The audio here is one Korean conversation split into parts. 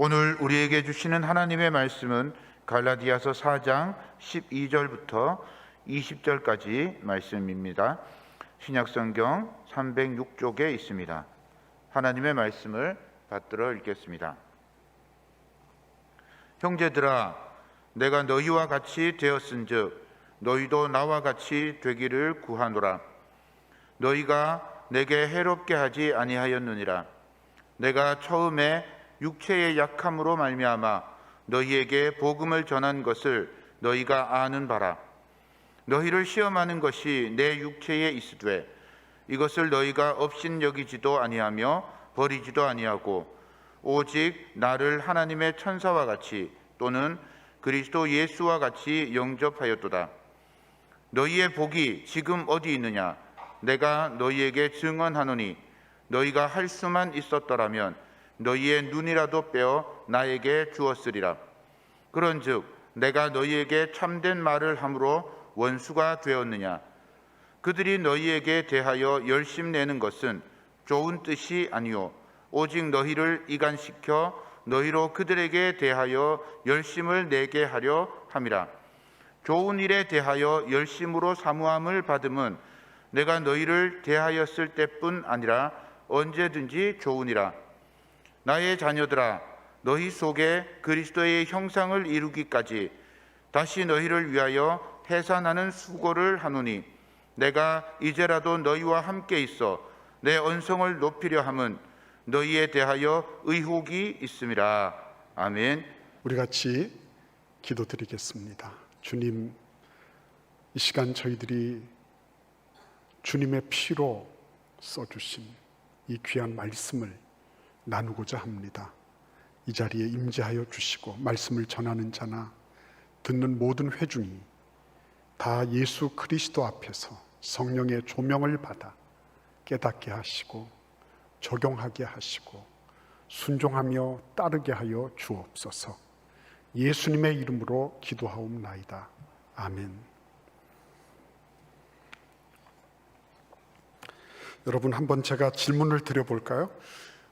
오늘 우리에게 주시는 하나님의 말씀은 갈라디아서 4장 12절부터 20절까지 말씀입니다. 신약성경 306쪽에 있습니다. 하나님의 말씀을 받들어 읽겠습니다. 형제들아, 내가 너희와 같이 되었은즉 너희도 나와 같이 되기를 구하노라. 너희가 내게 해롭게 하지 아니하였느니라. 내가 처음에 육체의 약함으로 말미암아 너희에게 복음을 전한 것을 너희가 아는 바라. 너희를 시험하는 것이 내 육체에 있으되 이것을 너희가 업신여기지도 아니하며 버리지도 아니하고 오직 나를 하나님의 천사와 같이 또는 그리스도 예수와 같이 영접하였도다. 너희의 복이 지금 어디 있느냐? 내가 너희에게 증언하노니 너희가 할 수만 있었더라면 너희의 눈이라도 빼어 나에게 주었으리라. 그런즉 내가 너희에게 참된 말을 함으로 원수가 되었느냐? 그들이 너희에게 대하여 열심내는 것은 좋은 뜻이 아니요 오직 너희를 이간시켜 너희로 그들에게 대하여 열심을 내게 하려 함이라. 좋은 일에 대하여 열심으로 사모함을 받음은 내가 너희를 대하였을 때뿐 아니라 언제든지 좋으니라. 나의 자녀들아, 너희 속에 그리스도의 형상을 이루기까지 다시 너희를 위하여 해산하는 수고를 하노니 내가 이제라도 너희와 함께 있어 내 언성을 높이려 함은 너희에 대하여 의혹이 있음이라. 아멘. 우리 같이 기도드리겠습니다. 주님, 이 시간 저희들이 주님의 피로 써주신 이 귀한 말씀을 나누고자 합니다. 이 자리에 임재하여 주시고 말씀을 전하는 자나 듣는 모든 회중이 다 예수 그리스도 앞에서 성령의 조명을 받아 깨닫게 하시고 적용하게 하시고 순종하며 따르게 하여 주옵소서. 예수님의 이름으로 기도하옵나이다. 아멘. 여러분, 한번 제가 질문을 드려볼까요?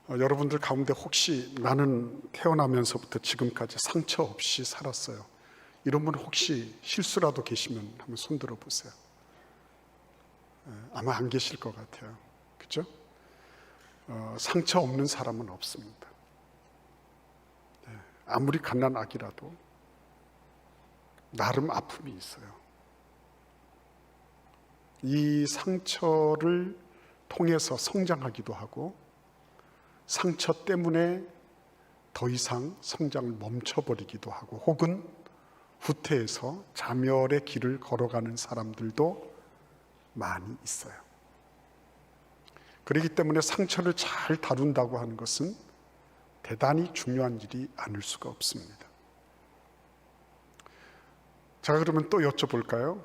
여러분들 가운데 혹시 나는 태어나면서부터 지금까지 상처 없이 살았어요, 이런 분 혹시 실수라도 계시면 한번 손 들어보세요. 아마 안 계실 것 같아요. 그렇죠? 상처 없는 사람은 없습니다. 아무리 갓난아기라도 나름 아픔이 있어요. 이 상처를 통해서 성장하기도 하고 상처 때문에 더 이상 성장을 멈춰버리기도 하고 혹은 후퇴해서 자멸의 길을 걸어가는 사람들도 많이 있어요. 그렇기 때문에 상처를 잘 다룬다고 하는 것은 대단히 중요한 일이 아닐 수가 없습니다. 자, 그러면 또 여쭤볼까요?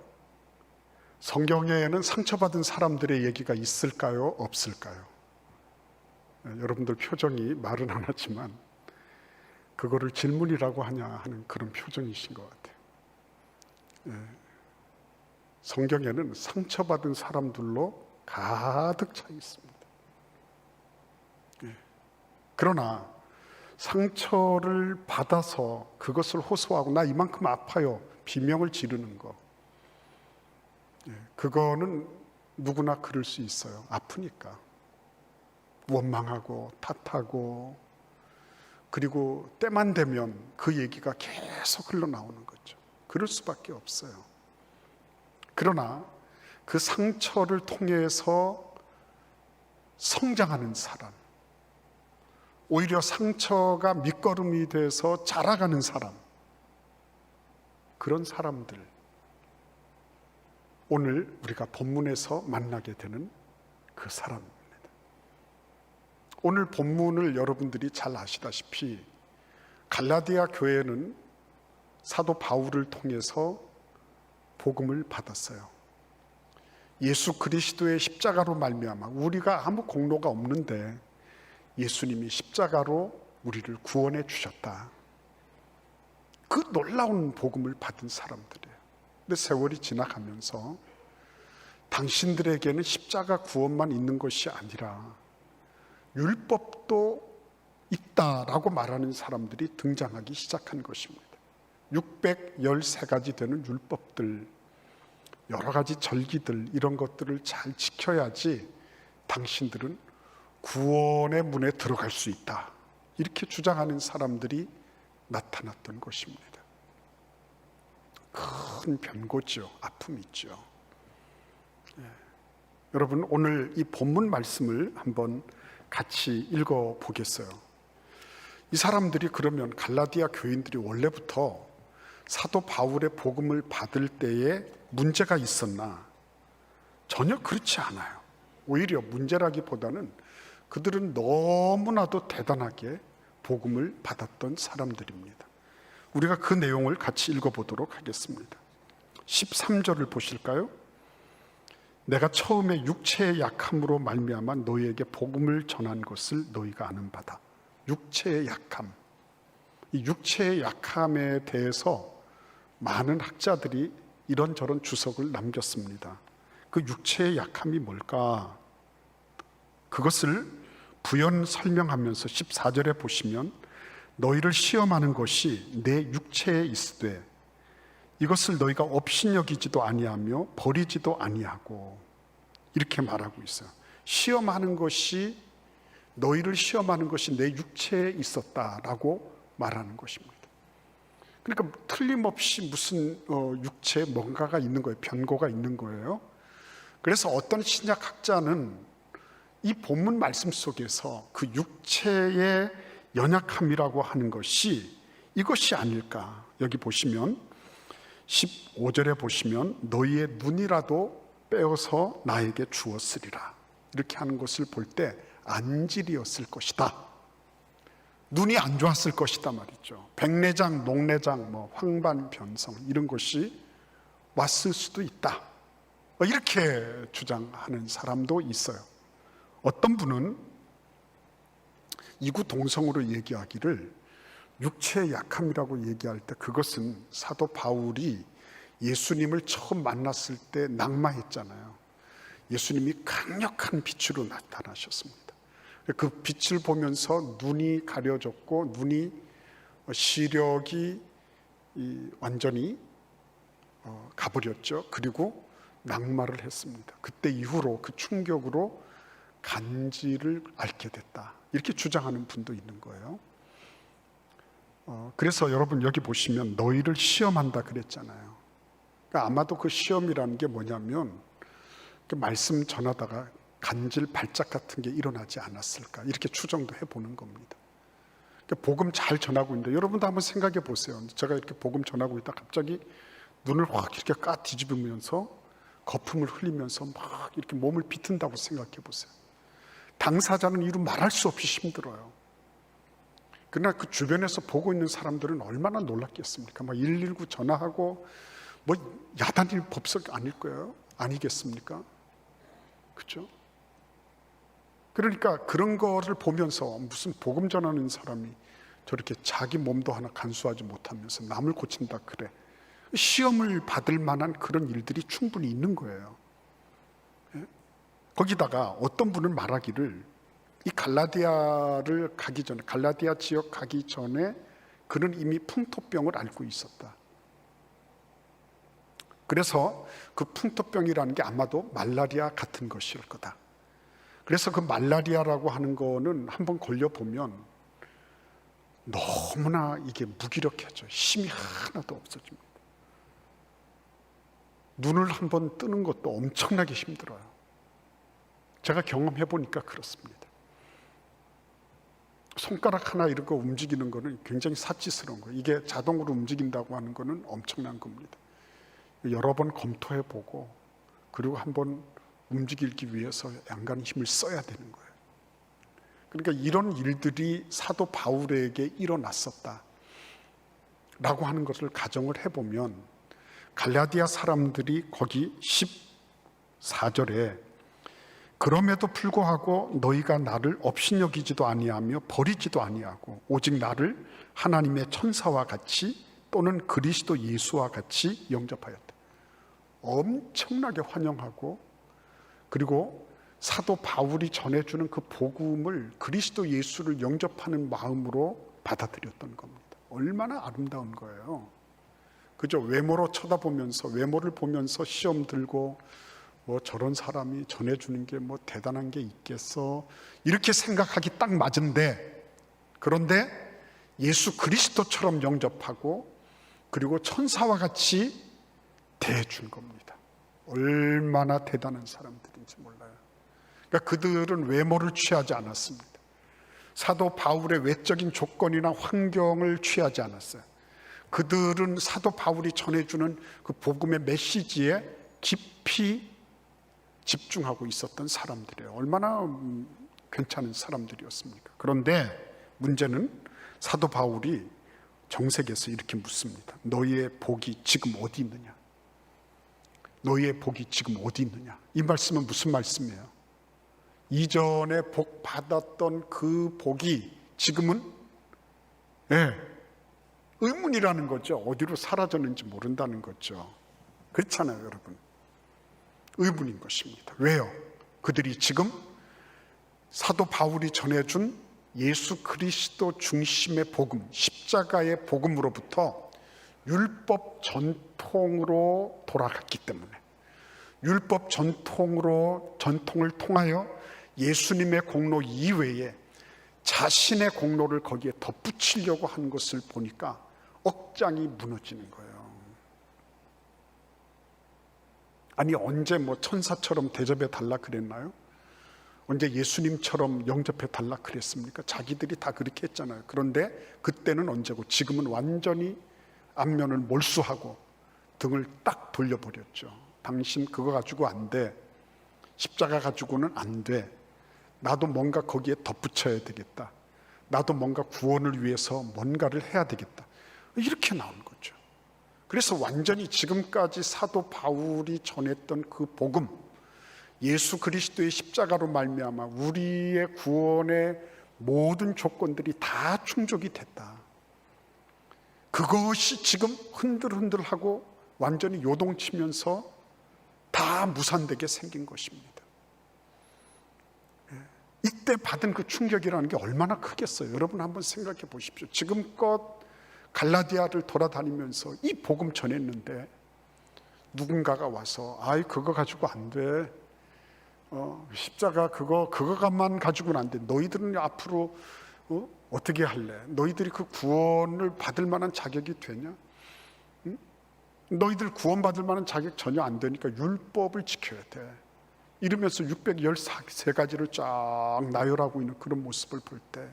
성경에는 상처받은 사람들의 얘기가 있을까요? 없을까요? 여러분들 표정이 말은 안 하지만 그거를 질문이라고 하냐 하는 그런 표정이신 것 같아요. 성경에는 상처받은 사람들로 가득 차 있습니다. 그러나 상처를 받아서 그것을 호소하고 나 이만큼 아파요 비명을 지르는 거, 그거는 누구나 그럴 수 있어요. 아프니까 원망하고 탓하고, 그리고 때만 되면 그 얘기가 계속 흘러나오는 거죠. 그럴 수밖에 없어요. 그러나 그 상처를 통해서 성장하는 사람, 오히려 상처가 밑거름이 돼서 자라가는 사람, 그런 사람들, 오늘 우리가 본문에서 만나게 되는 그 사람입니다. 오늘 본문을 여러분들이 잘 아시다시피 갈라디아 교회는 사도 바울을 통해서 복음을 받았어요. 예수 그리스도의 십자가로 말미암아 우리가 아무 공로가 없는데 예수님이 십자가로 우리를 구원해 주셨다. 그 놀라운 복음을 받은 사람들이에요. 근데 세월이 지나가면서 당신들에게는 십자가 구원만 있는 것이 아니라 율법도 있다라고 말하는 사람들이 등장하기 시작한 것입니다. 613가지 되는 율법들, 여러 가지 절기들, 이런 것들을 잘 지켜야지 당신들은 구원의 문에 들어갈 수 있다, 이렇게 주장하는 사람들이 나타났던 것입니다. 큰 변고죠. 아픔이죠. 여러분, 오늘 이 본문 말씀을 한번 같이 읽어보겠어요. 이 사람들이 그러면 갈라디아 교인들이 원래부터 사도 바울의 복음을 받을 때에 문제가 있었나? 전혀 그렇지 않아요. 오히려 문제라기보다는 그들은 너무나도 대단하게 복음을 받았던 사람들입니다. 우리가 그 내용을 같이 읽어보도록 하겠습니다. 13절을 보실까요? 내가 처음에 육체의 약함으로 말미암아 너희에게 복음을 전한 것을 너희가 아는 바다. 육체의 약함. 이 육체의 약함에 대해서 많은 학자들이 이런저런 주석을 남겼습니다. 그 육체의 약함이 뭘까? 그것을 부연 설명하면서 14절에 보시면 너희를 시험하는 것이 내 육체에 있으되 이것을 너희가 업신여기지도 아니하며 버리지도 아니하고, 이렇게 말하고 있어요. 시험하는 것이, 너희를 시험하는 것이 내 육체에 있었다라고 말하는 것입니다. 그러니까 틀림없이 무슨 육체에 뭔가가 있는 거예요. 변고가 있는 거예요. 그래서 어떤 신약학자는 이 본문 말씀 속에서 그 육체의 연약함이라고 하는 것이 이것이 아닐까. 여기 보시면 15절에 보시면 너희의 눈이라도 빼어서 나에게 주었으리라, 이렇게 하는 것을 볼 때 안질이었을 것이다. 눈이 안 좋았을 것이다 말이죠. 백내장, 녹내장, 황반변성, 이런 것이 왔을 수도 있다, 이렇게 주장하는 사람도 있어요. 어떤 분은 이구동성으로 얘기하기를 육체의 약함이라고 얘기할 때 그것은 사도 바울이 예수님을 처음 만났을 때 낙마했잖아요. 예수님이 강력한 빛으로 나타나셨습니다. 그 빛을 보면서 눈이 가려졌고 눈이 시력이 완전히 가버렸죠. 그리고 낙마를 했습니다. 그때 이후로 그 충격으로 간지를 앓게 됐다, 이렇게 주장하는 분도 있는 거예요. 그래서 여러분 여기 보시면 너희를 시험한다 그랬잖아요. 그러니까 아마도 그 시험이라는 게 뭐냐면 그 말씀 전하다가 간질 발작 같은 게 일어나지 않았을까, 이렇게 추정도 해보는 겁니다. 그러니까 복음 잘 전하고 있는데 여러분도 한번 생각해 보세요. 제가 이렇게 복음 전하고 있다 갑자기 눈을 확 이렇게 까 뒤집으면서 거품을 흘리면서 막 이렇게 몸을 비튼다고 생각해 보세요. 당사자는 이루 말할 수 없이 힘들어요. 그러나 그 주변에서 보고 있는 사람들은 얼마나 놀랐겠습니까? 막 119 전화하고 야단일 법석 아닐 거예요? 아니겠습니까? 그렇죠? 그러니까 그런 거를 보면서 무슨 복음 전하는 사람이 저렇게 자기 몸도 하나 간수하지 못하면서 남을 고친다 그래. 시험을 받을 만한 그런 일들이 충분히 있는 거예요. 거기다가 어떤 분은 말하기를 이 갈라디아를 가기 전에, 갈라디아 지역 가기 전에 그는 이미 풍토병을 앓고 있었다. 그래서 그 풍토병이라는 게 아마도 말라리아 같은 것일 거다. 그래서 그 말라리아라고 하는 거는 한번 걸려보면 너무나 이게 무기력해져. 힘이 하나도 없어집니다. 눈을 한번 뜨는 것도 엄청나게 힘들어요. 제가 경험해 보니까 그렇습니다. 손가락 하나 이렇게 움직이는 거는 굉장히 사치스러운 거예요. 이게 자동으로 움직인다고 하는 거는 엄청난 겁니다. 여러 번 검토해 보고 그리고 한번 움직이기 위해서 양간의 힘을 써야 되는 거예요. 그러니까 이런 일들이 사도 바울에게 일어났었다 라고 하는 것을 가정을 해보면 갈라디아 사람들이 거기 14절에 그럼에도 불구하고 너희가 나를 업신여기지도 아니하며 버리지도 아니하고 오직 나를 하나님의 천사와 같이 또는 그리스도 예수와 같이 영접하였다. 엄청나게 환영하고 그리고 사도 바울이 전해주는 그 복음을 그리스도 예수를 영접하는 마음으로 받아들였던 겁니다. 얼마나 아름다운 거예요. 그죠? 외모로 쳐다보면서, 외모를 보면서 시험 들고 뭐 저런 사람이 전해주는 게 뭐 대단한 게 있겠어, 이렇게 생각하기 딱 맞은데, 그런데 예수 그리스도처럼 영접하고 그리고 천사와 같이 대해준 겁니다. 얼마나 대단한 사람들인지 몰라요. 그러니까 그들은 외모를 취하지 않았습니다. 사도 바울의 외적인 조건이나 환경을 취하지 않았어요. 그들은 사도 바울이 전해주는 그 복음의 메시지에 깊이 집중하고 있었던 사람들이에요. 얼마나 괜찮은 사람들이었습니까? 그런데 문제는 사도 바울이 정색에서 이렇게 묻습니다. 너희의 복이 지금 어디 있느냐? 너희의 복이 지금 어디 있느냐? 이 말씀은 무슨 말씀이에요? 이전에 복 받았던 그 복이 지금은 의문이라는 거죠. 어디로 사라졌는지 모른다는 거죠. 그렇잖아요, 여러분. 의문인 것입니다. 왜요? 그들이 지금 사도 바울이 전해준 예수 그리스도 중심의 복음, 십자가의 복음으로부터 율법 전통으로 돌아갔기 때문에, 율법 전통을 통하여 예수님의 공로 이외에 자신의 공로를 거기에 덧붙이려고 한 것을 보니까 억장이 무너지는 거예요. 아니, 언제 뭐 천사처럼 대접해 달라 그랬나요? 언제 예수님처럼 영접해 달라 그랬습니까? 자기들이 다 그렇게 했잖아요. 그런데 그때는 언제고, 지금은 완전히 안면을 몰수하고 등을 딱 돌려버렸죠. 당신 그거 가지고 안 돼. 십자가 가지고는 안 돼. 나도 뭔가 거기에 덧붙여야 되겠다. 나도 뭔가 구원을 위해서 뭔가를 해야 되겠다. 이렇게 나온 거죠. 그래서 완전히 지금까지 사도 바울이 전했던 그 복음, 예수 그리스도의 십자가로 말미암아 우리의 구원의 모든 조건들이 다 충족이 됐다. 그것이 지금 흔들흔들하고 완전히 요동치면서 다 무산되게 생긴 것입니다. 이때 받은 그 충격이라는 게 얼마나 크겠어요. 여러분 한번 생각해 보십시오. 지금껏 갈라디아를 돌아다니면서 이 복음 전했는데 누군가가 와서 아이 그거 가지고 안 돼. 십자가 그거만 가지고는 안 돼. 너희들은 앞으로 어떻게 할래? 너희들이 그 구원을 받을 만한 자격이 되냐? 응? 너희들 구원받을 만한 자격 전혀 안 되니까 율법을 지켜야 돼. 이러면서 613가지를 쫙 나열하고 있는 그런 모습을 볼 때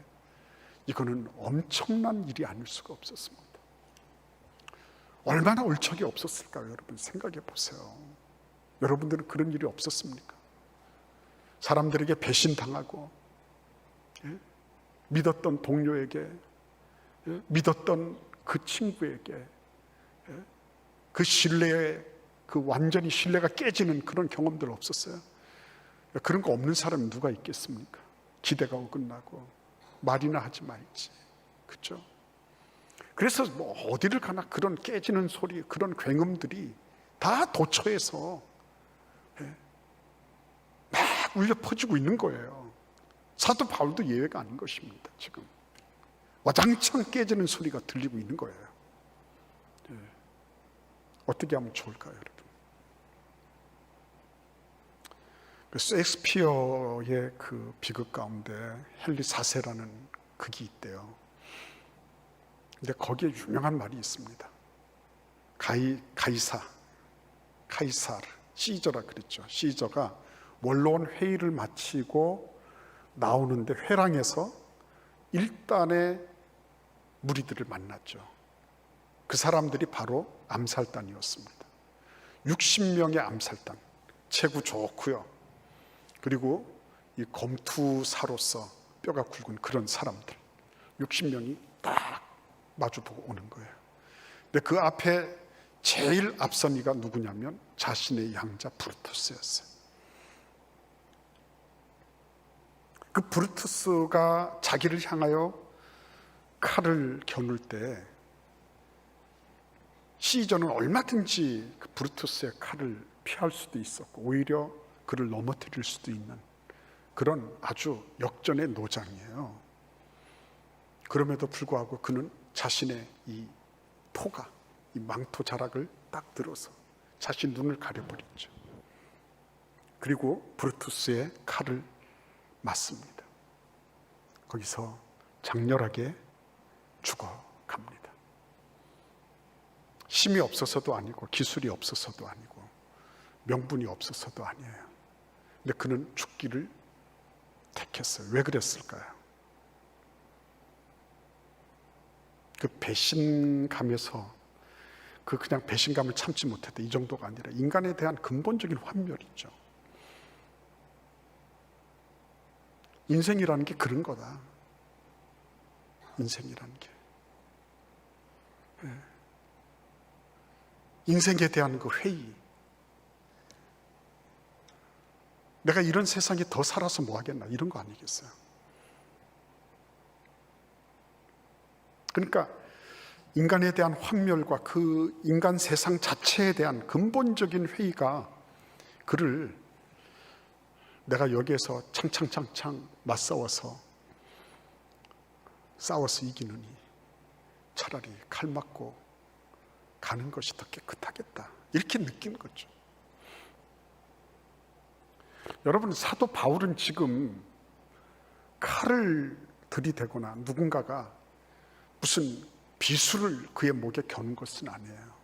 이거는 엄청난 일이 아닐 수가 없었습니다. 얼마나 얼척이 없었을까요? 여러분 생각해 보세요. 여러분들은 그런 일이 없었습니까? 사람들에게 배신당하고, 믿었던 동료에게, 믿었던 그 친구에게, 그 신뢰에 그 완전히 신뢰가 깨지는 그런 경험들 없었어요? 그런 거 없는 사람이 누가 있겠습니까? 기대가 어긋나고 말이나 하지 말지. 그렇죠? 그래서 뭐 어디를 가나 그런 깨지는 소리, 그런 굉음들이 다 도처에서 막 울려 퍼지고 있는 거예요. 사도 바울도 예외가 아닌 것입니다. 지금 와장창 깨지는 소리가 들리고 있는 거예요. 어떻게 하면 좋을까요, 여러분? 셰익스피어의 그 비극 가운데 헨리 4세라는 극이 있대요. 근데 거기에 유명한 말이 있습니다. 카이사르, 시저라 그랬죠. 시저가 원로원 회의를 마치고 나오는데 회랑에서 일단의 무리들을 만났죠. 그 사람들이 바로 암살단이었습니다. 60명의 암살단, 체구 좋고요. 그리고 이 검투사로서 뼈가 굵은 그런 사람들 60명이 딱 마주보고 오는 거예요. 근데 그 앞에 제일 앞선 이가 누구냐면 자신의 양자 브루투스였어요. 그 브루투스가 자기를 향하여 칼을 겨눌 때 시저는 얼마든지 그 브루투스의 칼을 피할 수도 있었고 오히려 그를 넘어뜨릴 수도 있는 그런 아주 역전의 노장이에요. 그럼에도 불구하고 그는 자신의 이 토가, 이 망토 자락을 딱 들어서 자신 눈을 가려버렸죠. 그리고 브루투스의 칼을 맞습니다. 거기서 장렬하게 죽어갑니다. 힘이 없어서도 아니고 기술이 없어서도 아니고 명분이 없어서도 아니에요. 근데 그는 죽기를 택했어요. 왜 그랬을까요? 그 배신감에서 그냥 배신감을 참지 못했다, 이 정도가 아니라 인간에 대한 근본적인 환멸이죠. 인생이라는 게 그런 거다. 인생이라는 게. 인생에 대한 그 회의. 내가 이런 세상에 더 살아서 뭐 하겠나, 이런 거 아니겠어요? 그러니까 인간에 대한 환멸과 그 인간 세상 자체에 대한 근본적인 회의가 그를 내가 여기에서 창창 맞싸워서 싸워서 이기느니 차라리 칼 맞고 가는 것이 더 깨끗하겠다, 이렇게 느낀 거죠. 여러분, 사도 바울은 지금 칼을 들이대거나 누군가가 무슨 비수를 그의 목에 겨눈 것은 아니에요.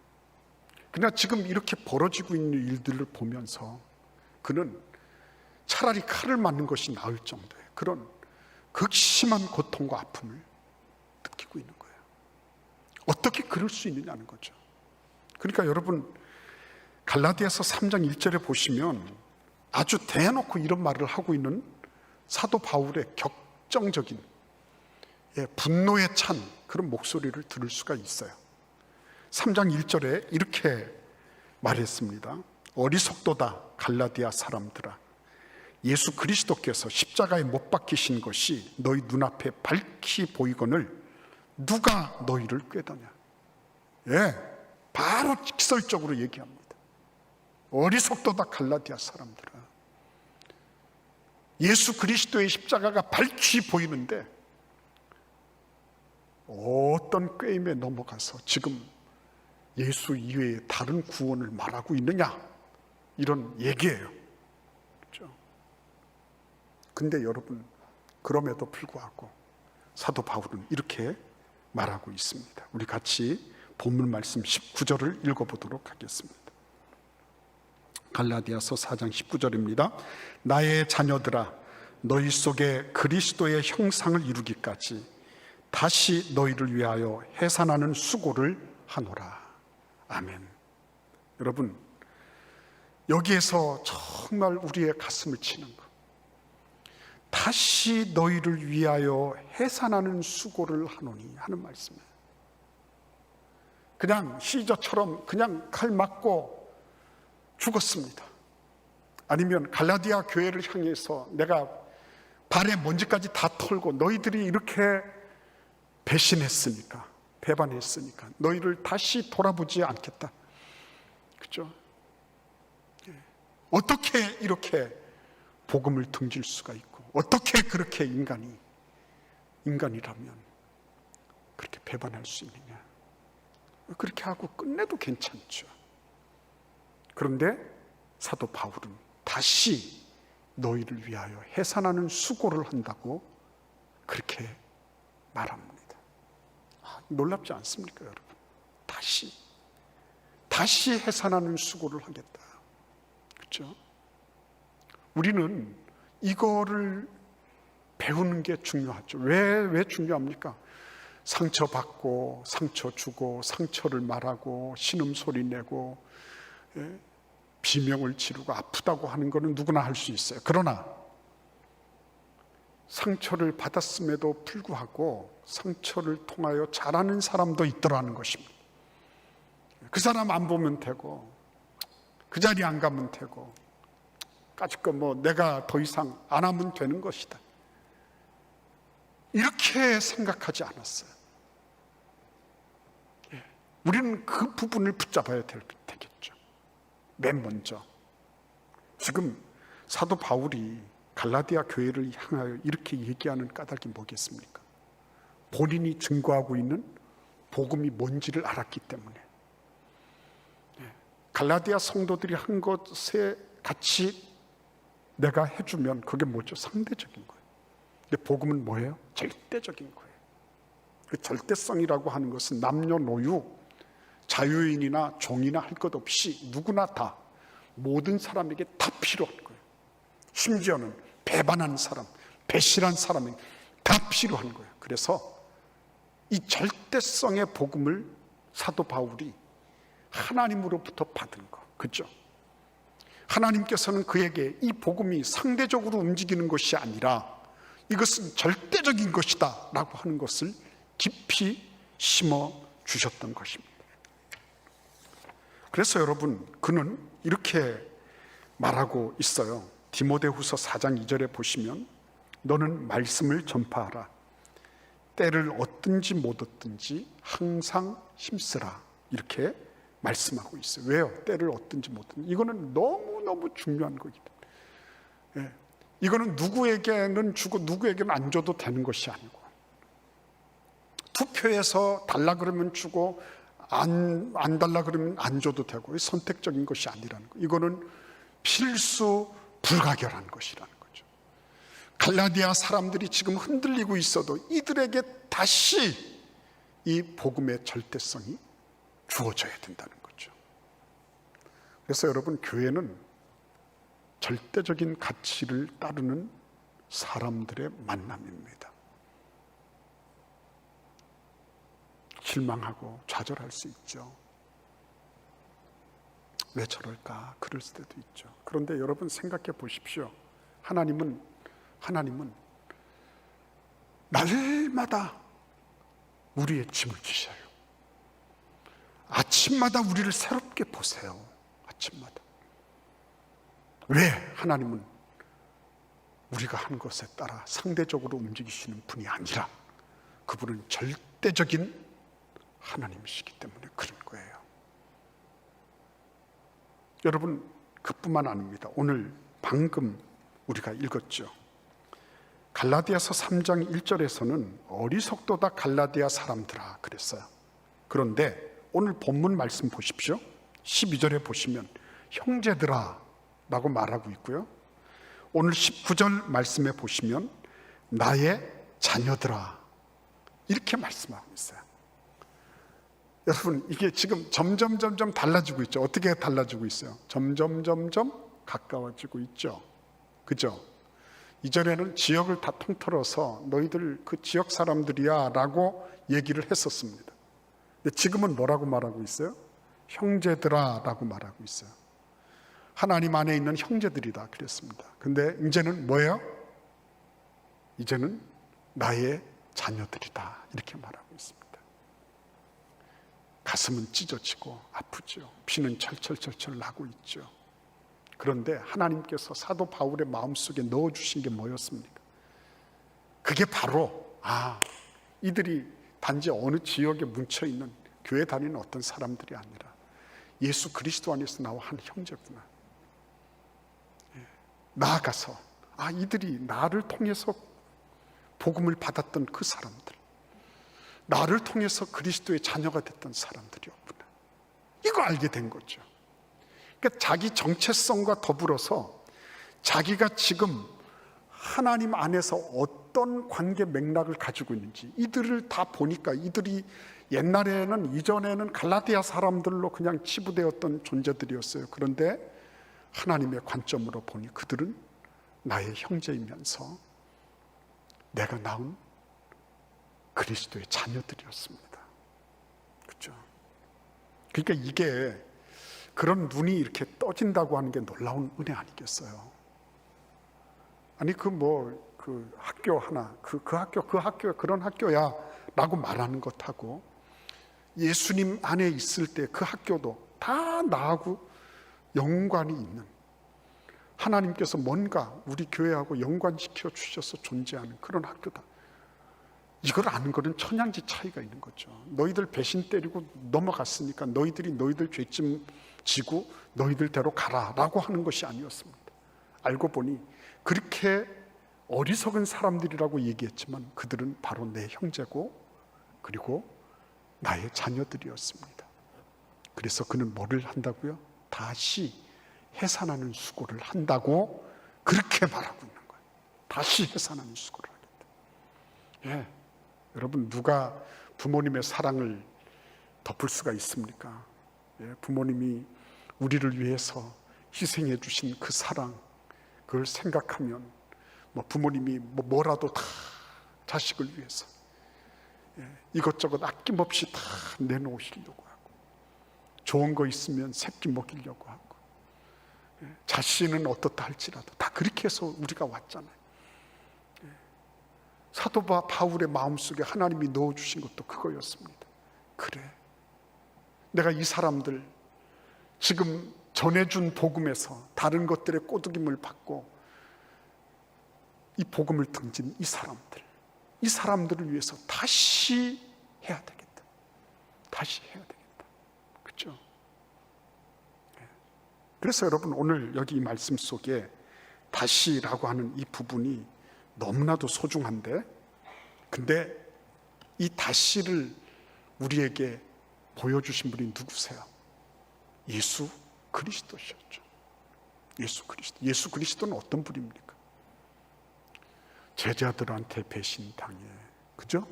그냥 지금 이렇게 벌어지고 있는 일들을 보면서 그는 차라리 칼을 맞는 것이 나을 정도의 그런 극심한 고통과 아픔을 느끼고 있는 거예요. 어떻게 그럴 수 있느냐는 거죠. 그러니까 여러분, 갈라디아서 3장 1절에 보시면 아주 대놓고 이런 말을 하고 있는 사도 바울의 격정적인, 분노에 찬 그런 목소리를 들을 수가 있어요. 3장 1절에 이렇게 말했습니다. 어리석도다 갈라디아 사람들아, 예수 그리스도께서 십자가에 못 박히신 것이 너희 눈앞에 밝히 보이거늘 누가 너희를 꾀더냐. 바로 직설적으로 얘기합니다. 어리석도다 갈라디아 사람들아, 예수 그리스도의 십자가가 밝히 보이는데 어떤 꾀임에 넘어가서 지금 예수 이외에 다른 구원을 말하고 있느냐, 이런 얘기예요. 그렇죠? 근데 여러분, 그럼에도 불구하고 사도 바울은 이렇게 말하고 있습니다. 우리 같이 본문 말씀 19절을 읽어보도록 하겠습니다. 갈라디아서 4장 19절입니다. 나의 자녀들아, 너희 속에 그리스도의 형상을 이루기까지 다시 너희를 위하여 해산하는 수고를 하노라. 아멘. 여러분, 여기에서 정말 우리의 가슴을 치는 것, 다시 너희를 위하여 해산하는 수고를 하노니 하는 말씀이에요. 그냥 시저처럼 그냥 칼 맞고 죽었습니다. 아니면 갈라디아 교회를 향해서 내가 발에 먼지까지 다 털고 너희들이 이렇게 배신했으니까, 배반했으니까 너희를 다시 돌아보지 않겠다. 그렇죠? 어떻게 이렇게 복음을 등질 수가 있고, 어떻게 그렇게 인간이라면 그렇게 배반할 수 있느냐. 그렇게 하고 끝내도 괜찮죠. 그런데 사도 바울은 다시 너희를 위하여 해산하는 수고를 한다고 그렇게 말합니다. 놀랍지 않습니까, 여러분? 다시 해산하는 수고를 하겠다. 그렇죠? 우리는 이거를 배우는 게 중요하죠. 왜 중요합니까? 상처받고 상처 주고 상처를 말하고 신음소리 내고 비명을 지르고 아프다고 하는 것은 누구나 할 수 있어요. 그러나 상처를 받았음에도 불구하고 상처를 통하여 자라는 사람도 있더라는 것입니다. 그 사람 안 보면 되고 그 자리에 안 가면 되고 까짓거 내가 더 이상 안 하면 되는 것이다, 이렇게 생각하지 않았어요. 우리는 그 부분을 붙잡아야 되겠죠. 맨 먼저 지금 사도 바울이 갈라디아 교회를 향하여 이렇게 얘기하는 까닭이 뭐겠습니까? 본인이 증거하고 있는 복음이 뭔지를 알았기 때문에. 갈라디아 성도들이 한 것에 같이 내가 해주면 그게 뭐죠? 상대적인 거예요. 근데 복음은 뭐예요? 절대적인 거예요. 그 절대성이라고 하는 것은 남녀노유, 자유인이나 종이나 할 것 없이 누구나 다, 모든 사람에게 다 필요한 거예요. 심지어는 배반한 사람, 배신한 사람에게 다 필요한 거예요. 그래서 이 절대성의 복음을 사도 바울이 하나님으로부터 받은 거, 그렇죠? 하나님께서는 그에게 이 복음이 상대적으로 움직이는 것이 아니라 이것은 절대적인 것이다 라고 하는 것을 깊이 심어 주셨던 것입니다. 그래서 여러분, 그는 이렇게 말하고 있어요. 디모데후서 4장 2절에 보시면 너는 말씀을 전파하라. 때를 얻든지 못 얻든지 항상 힘쓰라. 이렇게 말씀하고 있어요. 왜요? 때를 얻든지 못 얻든지. 이거는 너무너무 중요한 거기 때문에. 이거는 누구에게는 주고 누구에게는 안 줘도 되는 것이 아니고, 투표해서 달라 그러면 주고 안 달라 그러면 안 줘도 되고, 선택적인 것이 아니라는 거. 이거는 필수 불가결한 것이라는 거죠. 갈라디아 사람들이 지금 흔들리고 있어도 이들에게 다시 이 복음의 절대성이 주어져야 된다는 거죠. 그래서 여러분, 교회는 절대적인 가치를 따르는 사람들의 만남입니다. 실망하고 좌절할 수 있죠. 왜 저럴까? 그럴 때도 있죠. 그런데 여러분 생각해 보십시오. 하나님은 날마다 우리의 짐을 지셔요. 아침마다 우리를 새롭게 보세요. 아침마다. 왜? 하나님은 우리가 한 것에 따라 상대적으로 움직이시는 분이 아니라 그분은 절대적인 하나님이시기 때문에 그런 거예요. 여러분, 그뿐만 아닙니다. 오늘 방금 우리가 읽었죠. 갈라디아서 3장 1절에서는 어리석도다 갈라디아 사람들아 그랬어요. 그런데 오늘 본문 말씀 보십시오. 12절에 보시면 형제들아 라고 말하고 있고요. 오늘 19절 말씀에 보시면 나의 자녀들아 이렇게 말씀하고 있어요. 여러분, 이게 지금 점점 달라지고 있죠. 어떻게 달라지고 있어요? 점점 가까워지고 있죠. 그죠? 이전에는 지역을 다 통틀어서 너희들 그 지역 사람들이야 라고 얘기를 했었습니다. 근데 지금은 뭐라고 말하고 있어요? 형제들아 라고 말하고 있어요. 하나님 안에 있는 형제들이다 그랬습니다. 근데 이제는 뭐예요? 이제는 나의 자녀들이다 이렇게 말하고 있습니다. 가슴은 찢어지고 아프죠. 피는 철철 나고 있죠. 그런데 하나님께서 사도 바울의 마음속에 넣어주신 게 뭐였습니까? 그게 바로 이들이 단지 어느 지역에 뭉쳐있는 교회 다니는 어떤 사람들이 아니라 예수 그리스도 안에서 나와 한 형제구나. 나아가서 이들이 나를 통해서 복음을 받았던 그 사람들, 나를 통해서 그리스도의 자녀가 됐던 사람들이었구나. 이거 알게 된 거죠. 그러니까 자기 정체성과 더불어서 자기가 지금 하나님 안에서 어떤 관계 맥락을 가지고 있는지 이들을 다 보니까 이들이 이전에는 갈라디아 사람들로 그냥 치부되었던 존재들이었어요. 그런데 하나님의 관점으로 보니 그들은 나의 형제이면서 내가 낳은 그리스도의 자녀들이었습니다. 그렇죠? 그러니까 이게 그런 눈이 이렇게 떠진다고 하는 게 놀라운 은혜 아니겠어요? 아니 그 학교 하나 그 학교 그런 학교야 라고 말하는 것하고 예수님 안에 있을 때 그 학교도 다 나하고 연관이 있는, 하나님께서 뭔가 우리 교회하고 연관시켜 주셔서 존재하는 그런 학교다. 이걸 아는 거는 천양지 차이가 있는 거죠. 너희들 배신 때리고 넘어갔으니까 너희들이 너희들 죄짐 지고 너희들대로 가라 라고 하는 것이 아니었습니다. 알고 보니 그렇게 어리석은 사람들이라고 얘기했지만 그들은 바로 내 형제고 그리고 나의 자녀들이었습니다. 그래서 그는 뭐를 한다고요? 다시 해산하는 수고를 한다고 그렇게 말하고 있는 거예요. 다시 해산하는 수고를 하겠다. 예, 여러분 누가 부모님의 사랑을 덮을 수가 있습니까? 예, 부모님이 우리를 위해서 희생해 주신 그 사랑, 그걸 생각하면 부모님이 뭐라도 다 자식을 위해서 이것저것 아낌없이 다 내놓으시려고 하고, 좋은 거 있으면 새끼 먹이려고 하고, 자신은 어떻다 할지라도 다 그렇게 해서 우리가 왔잖아요. 사도 바울의 마음속에 하나님이 넣어주신 것도 그거였습니다. 그래, 내가 이 사람들 지금 전해준 복음에서 다른 것들의 꼬드김을 받고 이 복음을 등진 이 사람들을 위해서 다시 해야 되겠다. 다시 해야 되겠다. 그렇죠? 그래서 여러분 오늘 여기 이 말씀 속에 다시라고 하는 이 부분이 너무나도 소중한데, 근데 이 다시를 우리에게 보여주신 분이 누구세요? 예수 그리스도셨죠. 예수 그리스도. 예수 그리스도는 어떤 분입니까? 제자들한테 배신당해, 그죠?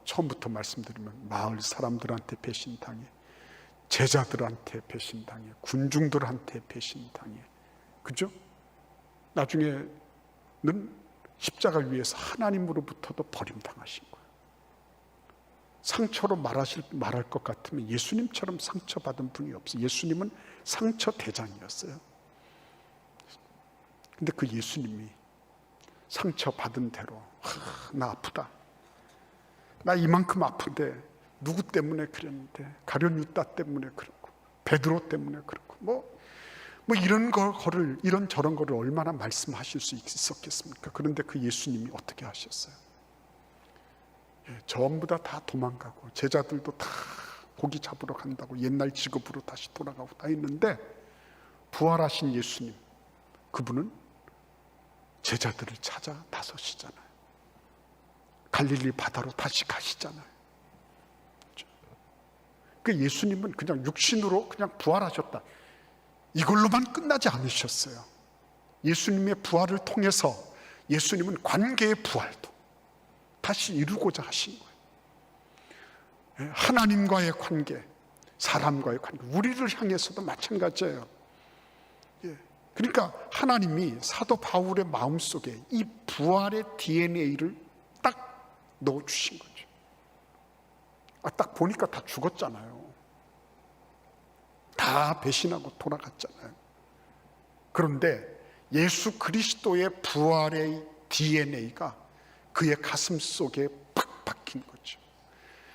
처음부터 말씀드리면 마을 사람들한테 배신당해, 제자들한테 배신당해, 군중들한테 배신당해, 그죠? 나중에는 십자가 위에서 하나님으로부터도 버림당하신 거예요. 상처로 말할 것 같으면 예수님처럼 상처받은 분이 없어요. 예수님은 상처 대장이었어요. 근데 그 예수님이 상처받은 대로 나 아프다, 나 이만큼 아픈데 누구 때문에 그랬는데, 가룟 유다 때문에 그렇고 베드로 때문에 그렇고 이런 거를, 이런 저런 거를 얼마나 말씀하실 수 있었겠습니까? 그런데 그 예수님이 어떻게 하셨어요? 전부 다 도망가고, 제자들도 다 고기 잡으러 간다고 옛날 직업으로 다시 돌아가고 다 했는데, 부활하신 예수님, 그분은 제자들을 찾아 나서시잖아요. 갈릴리 바다로 다시 가시잖아요. 그 예수님은 그냥 육신으로 그냥 부활하셨다, 이걸로만 끝나지 않으셨어요. 예수님의 부활을 통해서 예수님은 관계의 부활도 다시 이루고자 하신 거예요. 하나님과의 관계, 사람과의 관계, 우리를 향해서도 마찬가지예요. 그러니까 하나님이 사도 바울의 마음속에 이 부활의 DNA를 딱 넣어주신 거죠. 딱 보니까 다 죽었잖아요. 다 배신하고 돌아갔잖아요. 그런데 예수 그리스도의 부활의 DNA가 그의 가슴 속에 팍 박힌 거죠.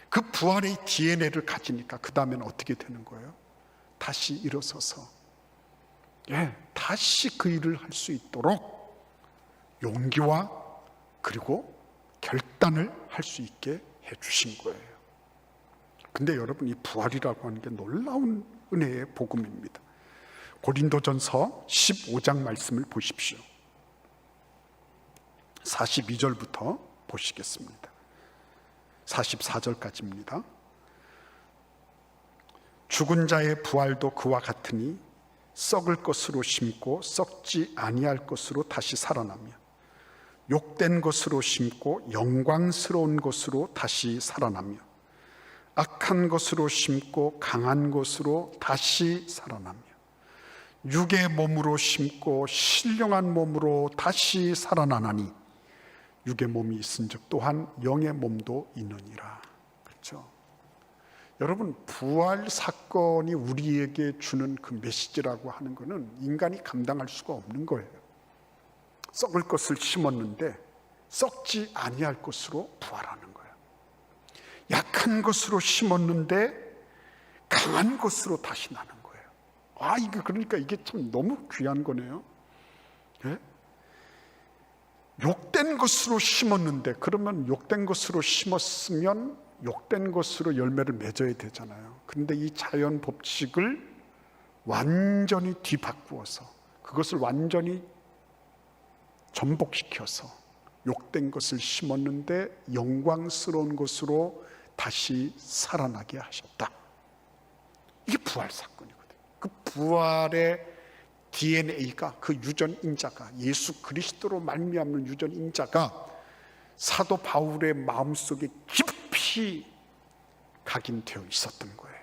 그 부활의 DNA를 가지니까 그 다음에는 어떻게 되는 거예요? 다시 일어서서 다시 그 일을 할 수 있도록 용기와 그리고 결단을 할 수 있게 해주신 거예요. 근데 여러분, 이 부활이라고 하는 게 놀라운 은혜의 복음입니다. 고린도전서 15장 말씀을 보십시오. 42절부터 보시겠습니다. 44절까지입니다. 죽은 자의 부활도 그와 같으니 썩을 것으로 심고 썩지 아니할 것으로 다시 살아나며, 욕된 것으로 심고 영광스러운 것으로 다시 살아나며, 악한 것으로 심고 강한 것으로 다시 살아나며, 육의 몸으로 심고 신령한 몸으로 다시 살아나나니 육의 몸이 있은즉 또한 영의 몸도 있느니라. 그렇죠? 여러분, 부활 사건이 우리에게 주는 그 메시지라고 하는 것은 인간이 감당할 수가 없는 거예요. 썩을 것을 심었는데 썩지 아니할 것으로 부활하는 거예요. 약한 것으로 심었는데 강한 것으로 다시 나는 거예요. 이게 그러니까 이게 참 너무 귀한 거네요. 욕된 것으로 심었는데, 그러면 욕된 것으로 심었으면 욕된 것으로 열매를 맺어야 되잖아요. 그런데 이 자연 법칙을 완전히 뒤바꾸어서 그것을 완전히 전복시켜서 욕된 것을 심었는데 영광스러운 것으로 다시 살아나게 하셨다. 이게 부활 사건이거든요. 그 부활의 DNA가, 그 유전인자가, 예수 그리스도로 말미암는 유전인자가 사도 바울의 마음속에 깊이 각인되어 있었던 거예요.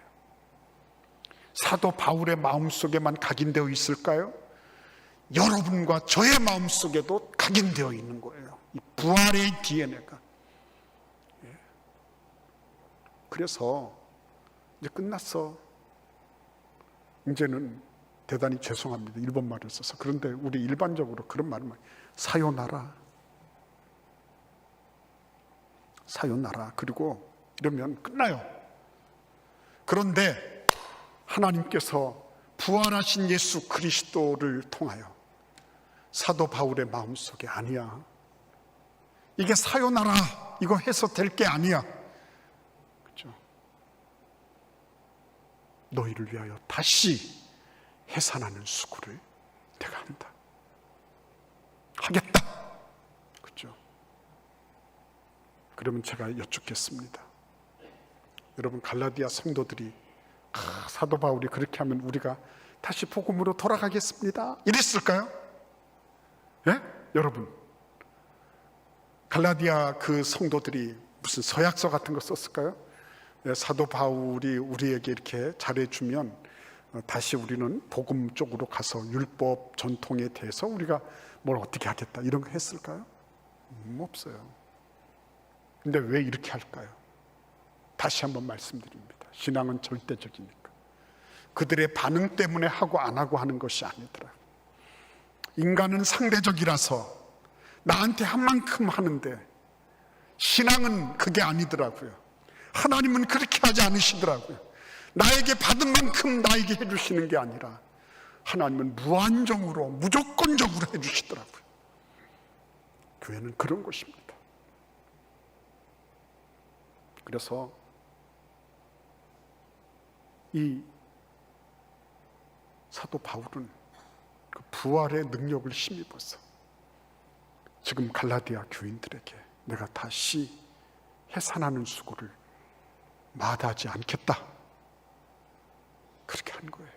사도 바울의 마음속에만 각인되어 있을까요? 여러분과 저의 마음속에도 각인되어 있는 거예요. 이 부활의 DNA가. 그래서 이제 끝났어. 이제는 대단히 죄송합니다. 일본 말을 써서. 그런데 우리 일반적으로 그런 말을 많이, 사요나라. 사요나라. 그리고 이러면 끝나요. 그런데 하나님께서 부활하신 예수 그리스도를 통하여 사도 바울의 마음속에, 아니야, 이게 사요나라 이거 해서 될 게 아니야, 그렇죠? 너희를 위하여 다시 해산하는 수고를 내가 한다, 하겠다, 그렇죠? 그러면 제가 여쭙겠습니다. 여러분, 갈라디아 성도들이 사도 바울이 그렇게 하면 우리가 다시 복음으로 돌아가겠습니다 이랬을까요? 예? 여러분, 갈라디아 그 성도들이 무슨 서약서 같은 거 썼을까요? 예, 사도 바울이 우리에게 이렇게 잘해주면 다시 우리는 복음 쪽으로 가서 율법 전통에 대해서 우리가 뭘 어떻게 하겠다 이런 거 했을까요? 없어요. 근데 왜 이렇게 할까요? 다시 한번 말씀드립니다. 신앙은 절대적이니까. 그들의 반응 때문에 하고 안 하고 하는 것이 아니더라. 인간은 상대적이라서 나한테 한 만큼 하는데, 신앙은 그게 아니더라고요. 하나님은 그렇게 하지 않으시더라고요. 나에게 받은 만큼 나에게 해주시는 게 아니라 하나님은 무한정으로, 무조건적으로 해주시더라고요. 교회는 그런 곳입니다. 그래서 이 사도 바울은 그 부활의 능력을 힘입어서 지금 갈라디아 교인들에게 내가 다시 해산하는 수고를 마다하지 않겠다, 그렇게 한 거예요.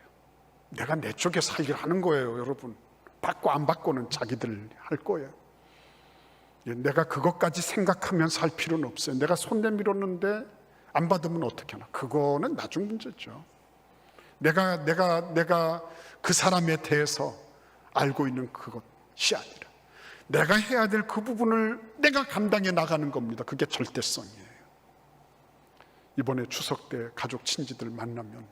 내가 내 쪽에서 할 일을 하는 거예요. 여러분, 받고 안 받고는 자기들 할 거예요. 내가 그것까지 생각하면서 할 필요는 없어요. 내가 손 내밀었는데 안 받으면 어떻게 하나, 그거는 나중 문제죠. 내가 그 사람에 대해서 알고 있는 그것이 아니라 내가 해야 될 그 부분을 내가 감당해 나가는 겁니다. 그게 절대성이에요. 이번에 추석 때 가족 친지들 만나면,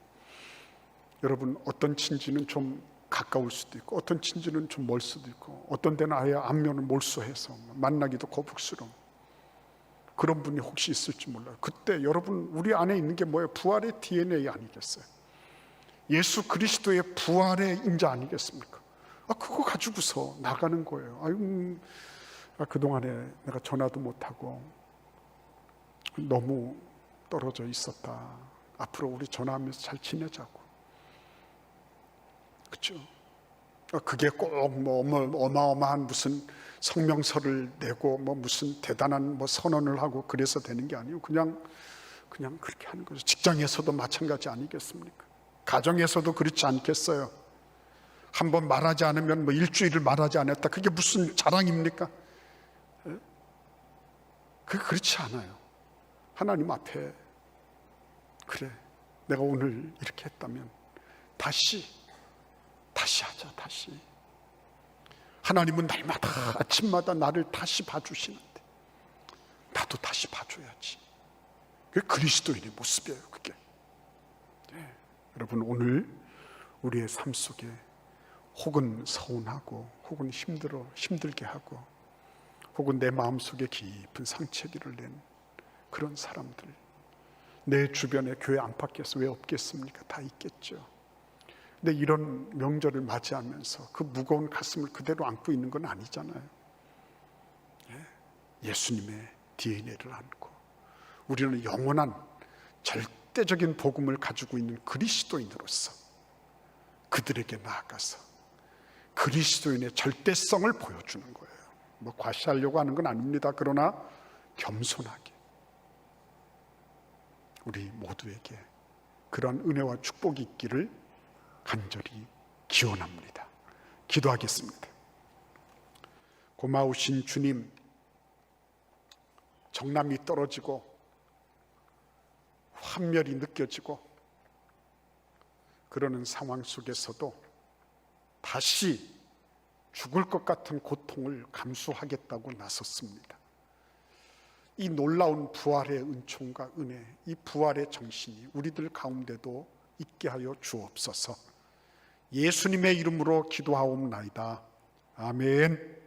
여러분, 어떤 친지는 좀 가까울 수도 있고 어떤 친지는 좀 멀 수도 있고 어떤 데는 아예 안면을 몰수해서 만나기도 거북스러운 그런 분이 혹시 있을지 몰라요. 그때 여러분, 우리 안에 있는 게 뭐예요? 부활의 DNA 아니겠어요? 예수 그리스도의 부활의 인자 아니겠습니까? 그거 가지고서 나가는 거예요. 그동안에 내가 전화도 못하고 너무 떨어져 있었다. 앞으로 우리 전화하면서 잘 지내자고. 그렇죠? 그게 꼭 뭐 어마어마한 무슨 성명서를 내고 뭐 무슨 대단한 뭐 선언을 하고 그래서 되는 게 아니에요. 그냥 그렇게 하는 거죠. 직장에서도 마찬가지 아니겠습니까? 가정에서도 그렇지 않겠어요? 한번 말하지 않으면 뭐 일주일을 말하지 않았다, 그게 무슨 자랑입니까? 그렇지 않아요. 하나님 앞에, 그래, 내가 오늘 이렇게 했다면 다시 하자. 다시. 하나님은 날마다 아침마다 나를 다시 봐주시는데 나도 다시 봐줘야지. 그게 그리스도인의 모습이에요. 그게. 네. 여러분, 오늘 우리의 삶 속에 혹은 서운하고 혹은 힘들게 하고 혹은 내 마음속에 깊은 상처를 낸 그런 사람들, 내 주변에 교회 안팎에서 왜 없겠습니까? 다 있겠죠. 근데 이런 명절을 맞이하면서 그 무거운 가슴을 그대로 안고 있는 건 아니잖아요. 예수님의 DNA를 안고 우리는 영원한 절대적인 복음을 가지고 있는 그리스도인으로서 그들에게 나아가서 그리스도인의 절대성을 보여주는 거예요. 뭐 과시하려고 하는 건 아닙니다. 그러나 겸손하게 우리 모두에게 그런 은혜와 축복이 있기를 간절히 기원합니다. 기도하겠습니다. 고마우신 주님, 정남이 떨어지고 환멸이 느껴지고 그러는 상황 속에서도 다시 죽을 것 같은 고통을 감수하겠다고 나섰습니다. 이 놀라운 부활의 은총과 은혜, 이 부활의 정신이 우리들 가운데도 있게 하여 주옵소서. 예수님의 이름으로 기도하옵나이다. 아멘.